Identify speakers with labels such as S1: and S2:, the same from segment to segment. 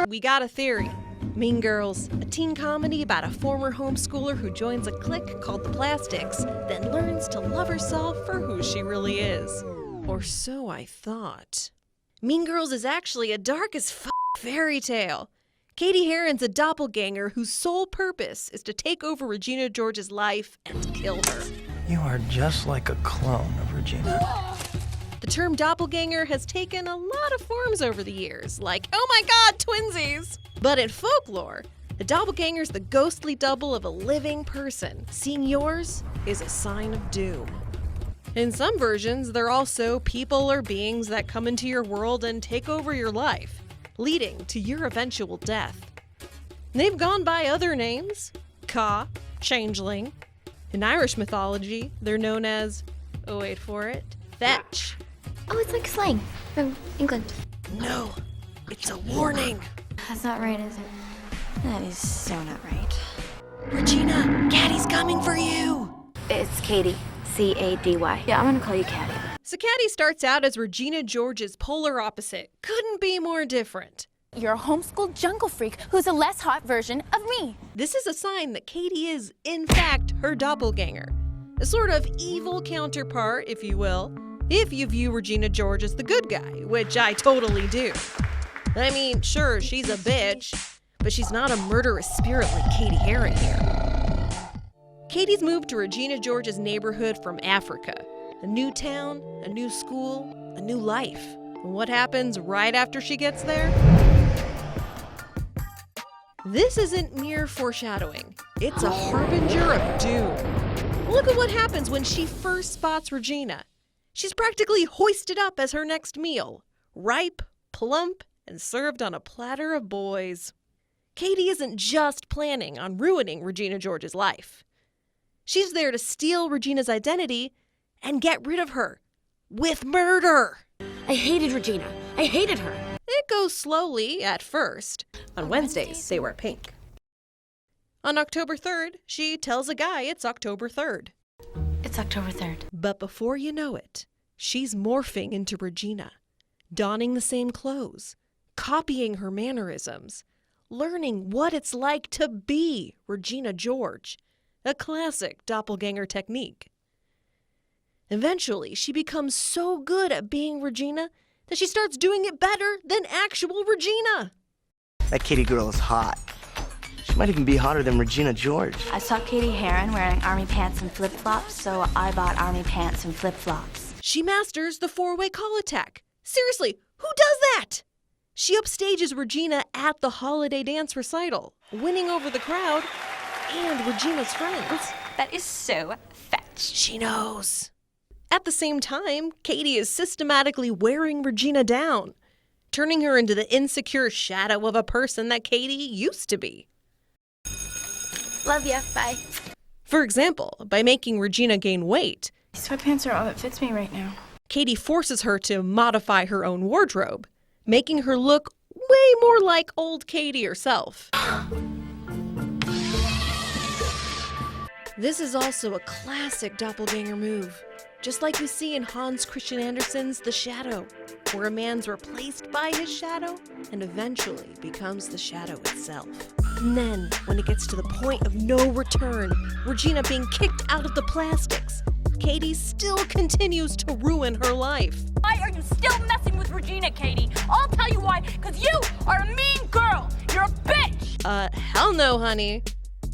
S1: We got a theory. Mean Girls, a teen comedy about a former homeschooler who joins a clique called the Plastics, then learns to love herself for who she really is. Or so I thought. Mean Girls is actually a dark as fairy tale. Cady Heron's a doppelganger whose sole purpose is to take over Regina George's life and kill her.
S2: You are just like a clone of Regina.
S1: The term doppelganger has taken a lot of forms over the years, like, oh my god, twinsies! But in folklore, the doppelganger's the ghostly double of a living person. Seeing yours is a sign of doom. In some versions, they're also people or beings that come into your world and take over your life, leading to your eventual death. They've gone by other names: Ka, Changeling. In Irish mythology, they're known as, oh wait for it, Fetch.
S3: Oh, it's like slang from England.
S1: No, it's a warning.
S3: That's not right, is it? That is so not right.
S1: Regina, Caddy's coming for you.
S3: It's Cady, C-A-D-Y. Yeah, I'm gonna call you Cady.
S1: So Cady starts out as Regina George's polar opposite. Couldn't be more different.
S4: You're a homeschooled jungle freak who's a less hot version of me.
S1: This is a sign that Cady is, in fact, her doppelganger. A sort of evil counterpart, if you will, if you view Regina George as the good guy, which I totally do. I mean, sure, she's a bitch, but she's not a murderous spirit like Cady Heron here. Cady's moved to Regina George's neighborhood from Africa. A new town, a new school, a new life. And what happens right after she gets there? This isn't mere foreshadowing. It's a harbinger of doom. Look at what happens when she first spots Regina. She's practically hoisted up as her next meal. Ripe, plump, and served on a platter of boys. Cady isn't just planning on ruining Regina George's life. She's there to steal Regina's identity and get rid of her. With murder!
S5: I hated Regina. I hated her.
S1: It goes slowly at first. On Wednesdays, they wear pink. On October 3rd, she tells a guy it's October 3rd.
S3: It's October 3rd.
S1: But before you know it, she's morphing into Regina, donning the same clothes, copying her mannerisms, learning what it's like to be Regina George, a classic doppelganger technique. Eventually, she becomes so good at being Regina that she starts doing it better than actual Regina.
S2: That Cady girl is hot. She might even be hotter than Regina George.
S3: I saw Cady Heron wearing army pants and flip-flops, so I bought army pants and flip-flops.
S1: She masters the four-way call attack. Seriously, who does that? She upstages Regina at the holiday dance recital, winning over the crowd and Regina's friends.
S4: That is so fetch.
S1: She knows. At the same time, Cady is systematically wearing Regina down, turning her into the insecure shadow of a person that Cady used to be.
S4: Love ya, bye.
S1: For example, by making Regina gain weight,
S4: These sweatpants are all that fits me right now.
S1: Cady forces her to modify her own wardrobe, making her look way more like old Cady herself. This is also a classic doppelganger move, just like we see in Hans Christian Andersen's The Shadow, where a man's replaced by his shadow and eventually becomes the shadow itself. And then, when it gets to the point of no return, Regina being kicked out of the Plastics, Cady still continues to ruin her life.
S4: Why are you still messing with Regina, Cady? I'll tell you why, because you are a mean girl. You're a bitch.
S1: Hell no, honey.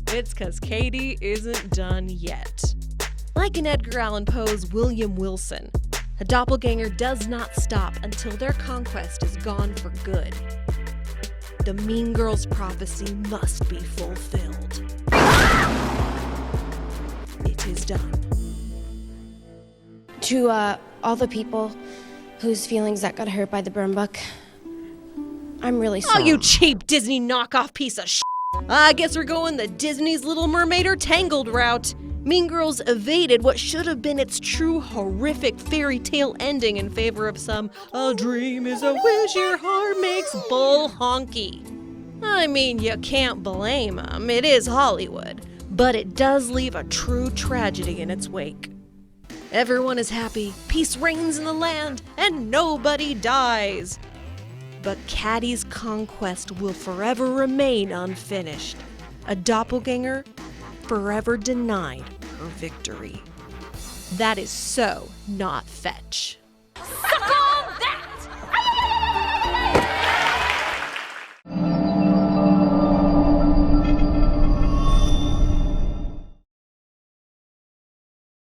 S1: It's because Cady isn't done yet. Like in Edgar Allan Poe's William Wilson, a doppelganger does not stop until their conquest is gone for good. The Mean Girl's prophecy must be fulfilled. It is done.
S5: To all the people whose feelings that got hurt by the burn book, I'm really sorry.
S1: Oh, you cheap Disney knockoff piece of shit. I guess we're going the Disney's Little Mermaid or Tangled route. Mean Girls evaded what should have been its true horrific fairy tale ending in favor of some "a dream is a wish your heart makes" bull honky. I mean, you can't blame them. It is Hollywood. But it does leave a true tragedy in its wake. Everyone is happy, peace reigns in the land, and nobody dies. But Cady's conquest will forever remain unfinished. A doppelganger forever denied her victory. That is so not fetch.